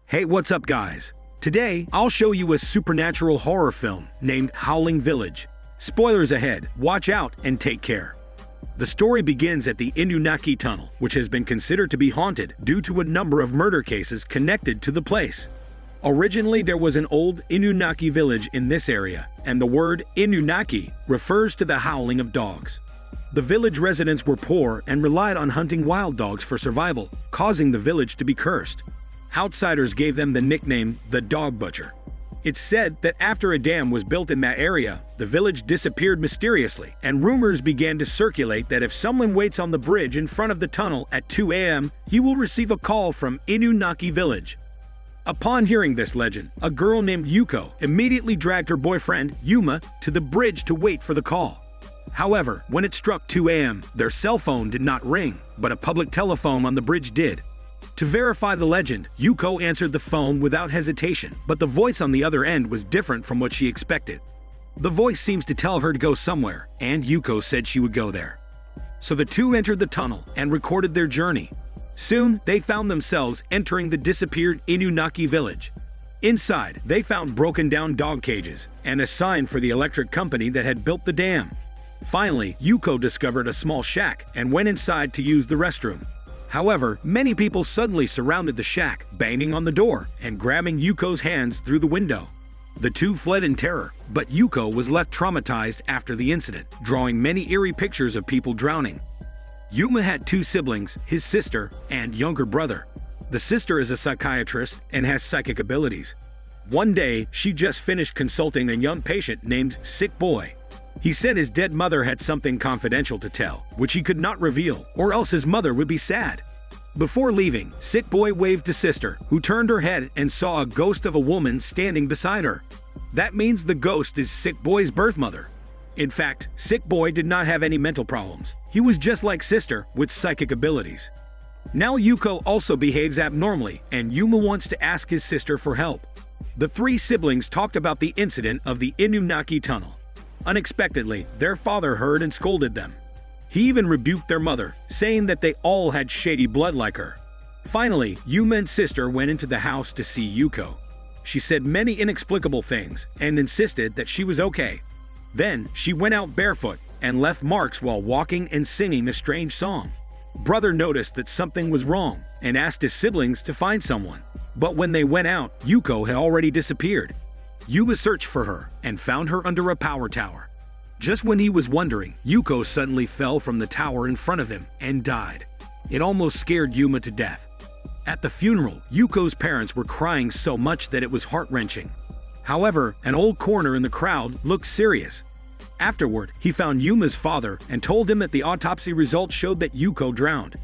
Hey, what's up guys? Today, I'll show you a supernatural horror film named Howling Village. Spoilers ahead, watch out and take care. The story begins at the Inunaki Tunnel, which has been considered to be haunted due to a number of murder cases connected to the place. Originally, there was an old Inunaki village in this area, and the word Inunaki refers to the howling of dogs. The village residents were poor and relied on hunting wild dogs for survival, causing the village to be cursed. Outsiders gave them the nickname the Dog Butcher. It's said that after a dam was built in that area, the village disappeared mysteriously, and rumors began to circulate that if someone waits on the bridge in front of the tunnel at 2 a.m., he will receive a call from Inunaki Village. Upon hearing this legend, a girl named Yuko immediately dragged her boyfriend, Yuma, to the bridge to wait for the call. However, when it struck 2 a.m., their cell phone did not ring, but a public telephone on the bridge did. To verify the legend, Yuko answered the phone without hesitation, but the voice on the other end was different from what she expected. The voice seems to tell her to go somewhere, and Yuko said she would go there. So the two entered the tunnel and recorded their journey. Soon, they found themselves entering the disappeared Inunaki village. Inside, they found broken-down dog cages and a sign for the electric company that had built the dam. Finally, Yuko discovered a small shack and went inside to use the restroom. However, many people suddenly surrounded the shack, banging on the door and grabbing Yuko's hands through the window. The two fled in terror, but Yuko was left traumatized after the incident, drawing many eerie pictures of people drowning. Yuma had two siblings, his sister and younger brother. The sister is a psychiatrist and has psychic abilities. One day, she just finished consulting a young patient named Sick Boy. He said his dead mother had something confidential to tell, which he could not reveal, or else his mother would be sad. Before leaving, Sick Boy waved to Sister, who turned her head and saw a ghost of a woman standing beside her. That means the ghost is Sick Boy's birth mother. In fact, Sick Boy did not have any mental problems. He was just like Sister, with psychic abilities. Now Yuko also behaves abnormally, and Yuma wants to ask his sister for help. The three siblings talked about the incident of the Inunaki Tunnel. Unexpectedly, their father heard and scolded them. He even rebuked their mother, saying that they all had shady blood like her. Finally, Yuma and Sister went into the house to see Yuko. She said many inexplicable things and insisted that she was okay. Then, she went out barefoot and left marks while walking and singing a strange song. Brother noticed that something was wrong and asked his siblings to find someone. But when they went out, Yuko had already disappeared. Yuma searched for her and found her under a power tower. Just when he was wondering, Yuko suddenly fell from the tower in front of him and died. It almost scared Yuma to death. At the funeral, Yuko's parents were crying so much that it was heart-wrenching. However, an old corner in the crowd looked serious. Afterward, he found Yuma's father and told him that the autopsy results showed that Yuko drowned.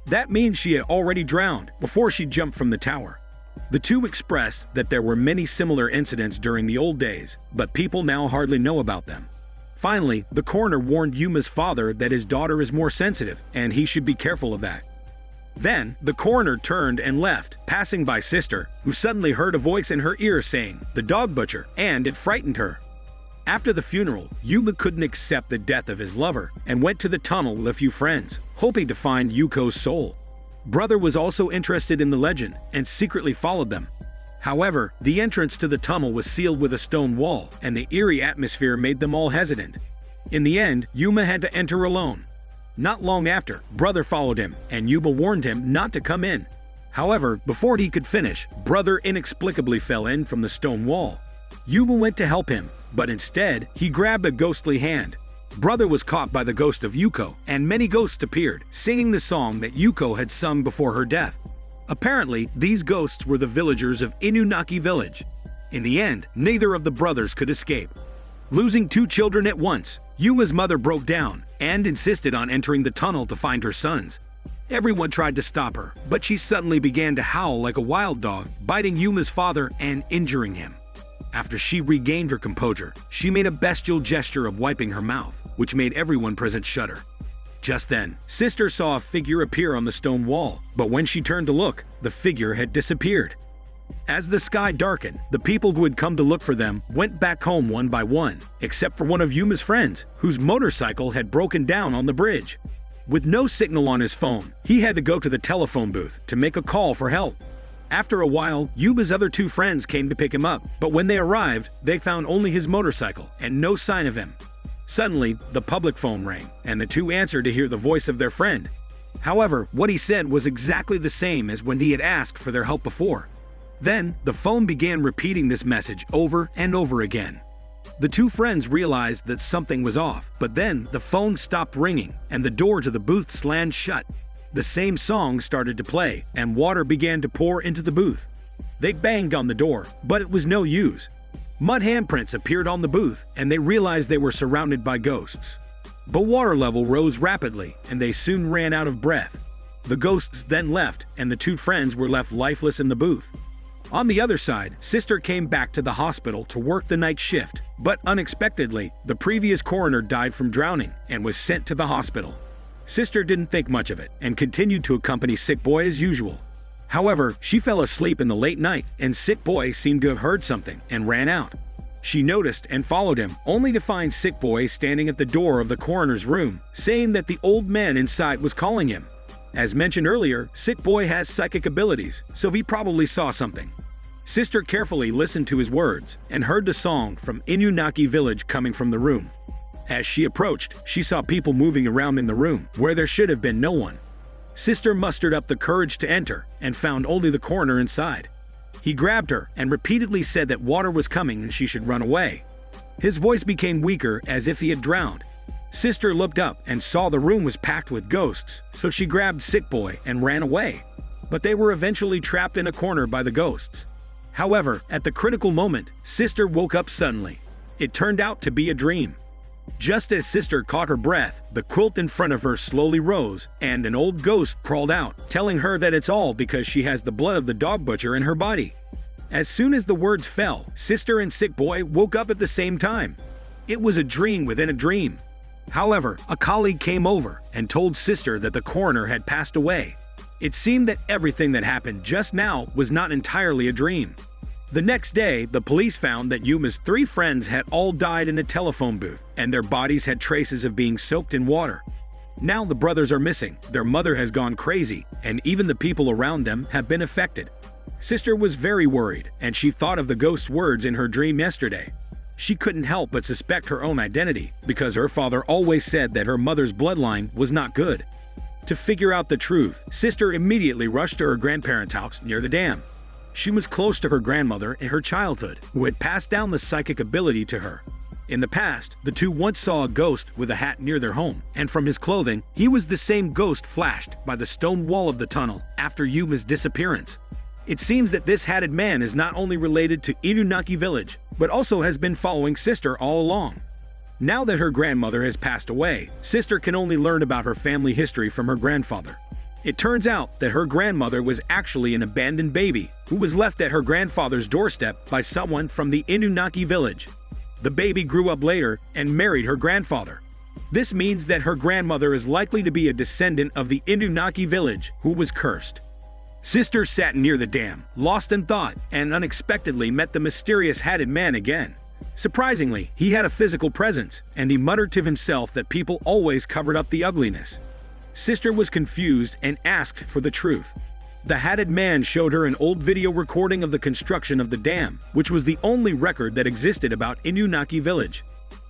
That means she had already drowned before she jumped from the tower. The two expressed that there were many similar incidents during the old days, but people now hardly know about them. Finally, the coroner warned Yuma's father that his daughter is more sensitive and he should be careful of that. Then, the coroner turned and left, passing by Sister, who suddenly heard a voice in her ear saying, "The Dog Butcher," and it frightened her. After the funeral, Yuma couldn't accept the death of his lover and went to the tunnel with a few friends, hoping to find Yuko's soul. Brother was also interested in the legend and secretly followed them. However, the entrance to the tunnel was sealed with a stone wall, and the eerie atmosphere made them all hesitant. In the end, Yuma had to enter alone. Not long after, Brother followed him, and Yuma warned him not to come in. However, before he could finish, Brother inexplicably fell in from the stone wall. Yuma went to help him, but instead, he grabbed a ghostly hand. Brother was caught by the ghost of Yuko, and many ghosts appeared, singing the song that Yuko had sung before her death. Apparently, these ghosts were the villagers of Inunaki Village. In the end, neither of the brothers could escape. Losing two children at once, Yuma's mother broke down and insisted on entering the tunnel to find her sons. Everyone tried to stop her, but she suddenly began to howl like a wild dog, biting Yuma's father and injuring him. After she regained her composure, she made a bestial gesture of wiping her mouth, which made everyone present shudder. Just then, Sister saw a figure appear on the stone wall, but when she turned to look, the figure had disappeared. As the sky darkened, the people who had come to look for them went back home one by one, except for one of Yuma's friends, whose motorcycle had broken down on the bridge. With no signal on his phone, he had to go to the telephone booth to make a call for help. After a while, Yuma's other two friends came to pick him up, but when they arrived, they found only his motorcycle and no sign of him. Suddenly, the public phone rang, and the two answered to hear the voice of their friend. However, what he said was exactly the same as when he had asked for their help before. Then, the phone began repeating this message over and over again. The two friends realized that something was off, but then the phone stopped ringing and the door to the booth slammed shut. The same song started to play, and water began to pour into the booth. They banged on the door, but it was no use. Mud handprints appeared on the booth, and they realized they were surrounded by ghosts. The water level rose rapidly, and they soon ran out of breath. The ghosts then left, and the two friends were left lifeless in the booth. On the other side, Sister came back to the hospital to work the night shift, but unexpectedly, the previous coroner died from drowning and was sent to the hospital. Sister didn't think much of it and continued to accompany Sick Boy as usual. However, she fell asleep in the late night, and Sick Boy seemed to have heard something and ran out. She noticed and followed him, only to find Sick Boy standing at the door of the coroner's room, saying that the old man inside was calling him. As mentioned earlier, Sick Boy has psychic abilities, so he probably saw something. Sister carefully listened to his words and heard the song from Inunaki Village coming from the room. As she approached, she saw people moving around in the room where there should have been no one. Sister mustered up the courage to enter and found only the coroner inside. He grabbed her and repeatedly said that water was coming and she should run away. His voice became weaker as if he had drowned. Sister looked up and saw the room was packed with ghosts, so she grabbed Sick Boy and ran away. But they were eventually trapped in a corner by the ghosts. However, at the critical moment, Sister woke up suddenly. It turned out to be a dream. Just as Sister caught her breath, the quilt in front of her slowly rose, and an old ghost crawled out, telling her that it's all because she has the blood of the dog butcher in her body. As soon as the words fell, Sister and Sick Boy woke up at the same time. It was a dream within a dream. However, a colleague came over and told Sister that the coroner had passed away. It seemed that everything that happened just now was not entirely a dream. The next day, the police found that Yuma's three friends had all died in a telephone booth, and their bodies had traces of being soaked in water. Now the brothers are missing, their mother has gone crazy, and even the people around them have been affected. Sister was very worried, and she thought of the ghost's words in her dream yesterday. She couldn't help but suspect her own identity, because her father always said that her mother's bloodline was not good. To figure out the truth, Sister immediately rushed to her grandparents' house near the dam. She was close to her grandmother in her childhood, who had passed down the psychic ability to her. In the past, the two once saw a ghost with a hat near their home, and from his clothing, he was the same ghost flashed by the stone wall of the tunnel after Yuma's disappearance. It seems that this hatted man is not only related to Inunaki Village, but also has been following Sister all along. Now that her grandmother has passed away, Sister can only learn about her family history from her grandfather. It turns out that her grandmother was actually an abandoned baby who was left at her grandfather's doorstep by someone from the Inunaki Village. The baby grew up later and married her grandfather. This means that her grandmother is likely to be a descendant of the Inunaki Village who was cursed. Sister sat near the dam, lost in thought, and unexpectedly met the mysterious hatted man again. Surprisingly, he had a physical presence, and he muttered to himself that people always covered up the ugliness. Sister was confused and asked for the truth. The hatted man showed her an old video recording of the construction of the dam, which was the only record that existed about Inunaki Village.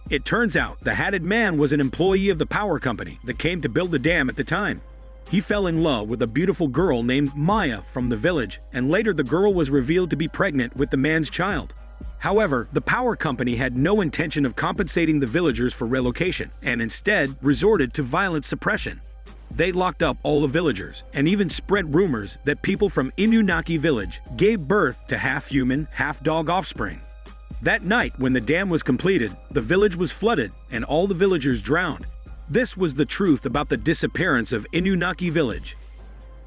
It turns out the hatted man was an employee of the power company that came to build the dam at the time. He fell in love with a beautiful girl named Maya from the village, and later the girl was revealed to be pregnant with the man's child. However, the power company had no intention of compensating the villagers for relocation, and instead resorted to violent suppression. They locked up all the villagers, and even spread rumors that people from Inunaki Village gave birth to half-human, half-dog offspring. That night, when the dam was completed, the village was flooded, and all the villagers drowned. This was the truth about the disappearance of Inunaki Village.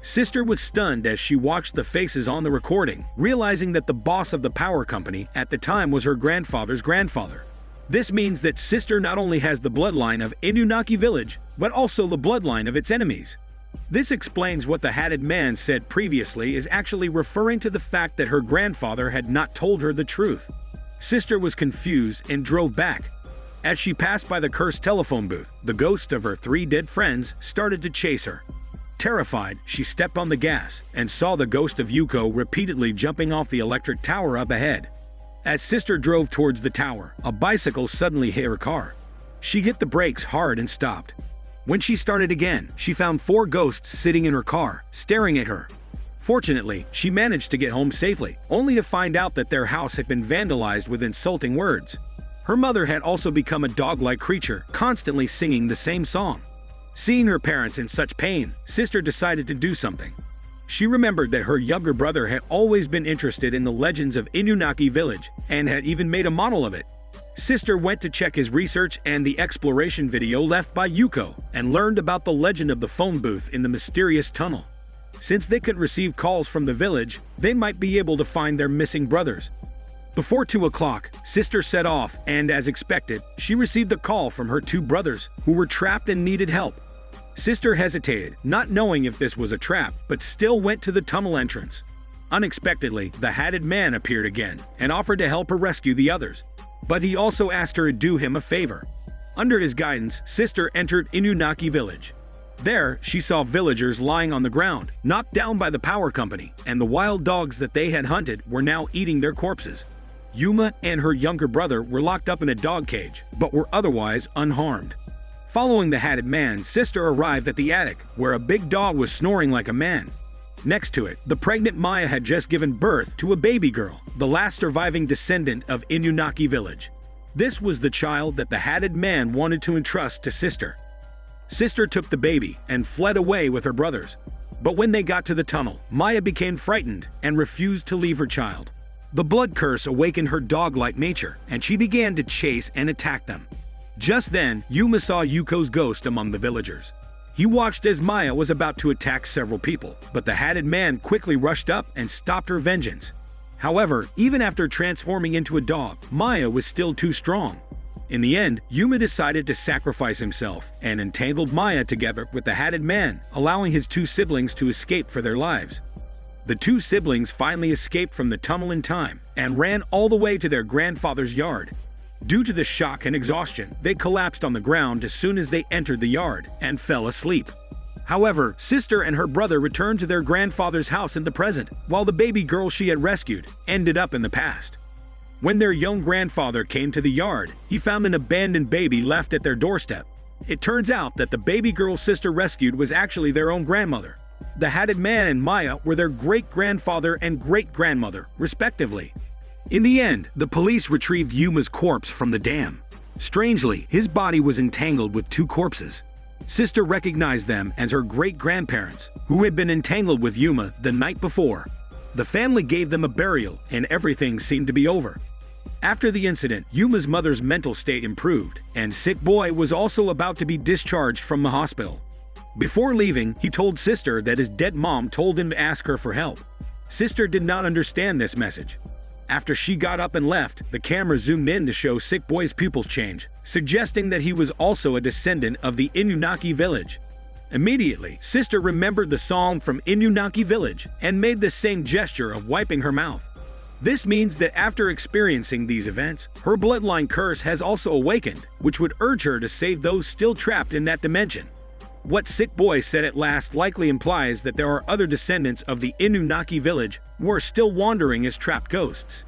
Sister was stunned as she watched the faces on the recording, realizing that the boss of the power company at the time was her grandfather's grandfather. This means that Sister not only has the bloodline of Inunaki Village, but also the bloodline of its enemies. This explains what the hatted man said previously is actually referring to the fact that her grandfather had not told her the truth. Sister was confused and drove back. As she passed by the cursed telephone booth, the ghost of her 3 dead friends started to chase her. Terrified, she stepped on the gas and saw the ghost of Yuko repeatedly jumping off the electric tower up ahead. As Sister drove towards the tower, a bicycle suddenly hit her car. She hit the brakes hard and stopped. When she started again, she found 4 ghosts sitting in her car, staring at her. Fortunately, she managed to get home safely, only to find out that their house had been vandalized with insulting words. Her mother had also become a dog-like creature, constantly singing the same song. Seeing her parents in such pain, Sister decided to do something. She remembered that her younger brother had always been interested in the legends of Inunaki Village and had even made a model of it. Sister went to check his research and the exploration video left by Yuko and learned about the legend of the phone booth in the mysterious tunnel. Since they could receive calls from the village, they might be able to find their missing brothers. Before 2 o'clock, Sister set off and, as expected, she received a call from her 2 brothers who were trapped and needed help. Sister hesitated, not knowing if this was a trap, but still went to the tunnel entrance. Unexpectedly, the hatted man appeared again and offered to help her rescue the others. But he also asked her to do him a favor. Under his guidance, Sister entered Inunaki Village. There, she saw villagers lying on the ground, knocked down by the power company, and the wild dogs that they had hunted were now eating their corpses. Yuma and her younger brother were locked up in a dog cage, but were otherwise unharmed. Following the hatted man, Sister arrived at the attic, where a big dog was snoring like a man. Next to it, the pregnant Maya had just given birth to a baby girl, the last surviving descendant of Inunaki Village. This was the child that the hatted man wanted to entrust to Sister. Sister took the baby and fled away with her brothers. But when they got to the tunnel, Maya became frightened and refused to leave her child. The blood curse awakened her dog-like nature, and she began to chase and attack them. Just then, Yuma saw Yuko's ghost among the villagers. He watched as Maya was about to attack several people, but the hatted man quickly rushed up and stopped her vengeance. However, even after transforming into a dog, Maya was still too strong. In the end, Yuma decided to sacrifice himself and entangled Maya together with the hatted man, allowing his 2 siblings to escape for their lives. The 2 siblings finally escaped from the tunnel in time and ran all the way to their grandfather's yard. Due to the shock and exhaustion, they collapsed on the ground as soon as they entered the yard and fell asleep. However, Sister and her brother returned to their grandfather's house in the present, while the baby girl she had rescued ended up in the past. When their young grandfather came to the yard, he found an abandoned baby left at their doorstep. It turns out that the baby girl Sister rescued was actually their own grandmother. The hatted man and Maya were their great-grandfather and great-grandmother, respectively. In the end, the police retrieved Yuma's corpse from the dam. Strangely, his body was entangled with 2 corpses. Sister recognized them as her great-grandparents, who had been entangled with Yuma the night before. The family gave them a burial, and everything seemed to be over. After the incident, Yuma's mother's mental state improved, and Sick Boy was also about to be discharged from the hospital. Before leaving, he told Sister that his dead mom told him to ask her for help. Sister did not understand this message. After she got up and left, the camera zoomed in to show Sick Boy's pupils change, suggesting that he was also a descendant of the Inunaki Village. Immediately, Sister remembered the song from Inunaki Village and made the same gesture of wiping her mouth. This means that after experiencing these events, her bloodline curse has also awakened, which would urge her to save those still trapped in that dimension. What Sick Boy said at last likely implies that there are other descendants of the Inunaki Village who are still wandering as trapped ghosts.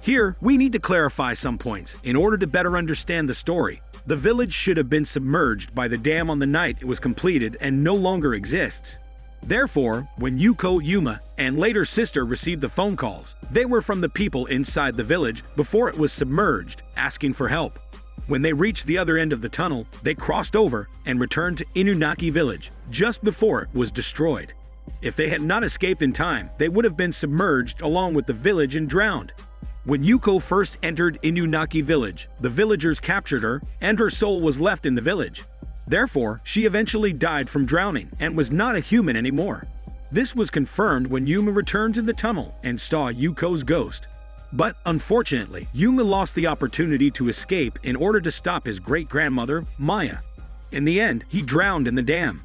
Here, we need to clarify some points in order to better understand the story. The village should have been submerged by the dam on the night it was completed and no longer exists. Therefore, when Yuko, Yuma, and later Sister received the phone calls, they were from the people inside the village before it was submerged, asking for help. When they reached the other end of the tunnel, they crossed over and returned to Inunaki Village, just before it was destroyed. If they had not escaped in time, they would have been submerged along with the village and drowned. When Yuko first entered Inunaki Village, the villagers captured her, and her soul was left in the village. Therefore, she eventually died from drowning and was not a human anymore. This was confirmed when Yuma returned to the tunnel and saw Yuko's ghost. But unfortunately, Yuma lost the opportunity to escape in order to stop his great-grandmother, Maya. In the end, he drowned in the dam.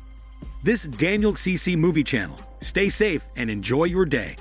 This Daniel CC Movie Channel. Stay safe and enjoy your day.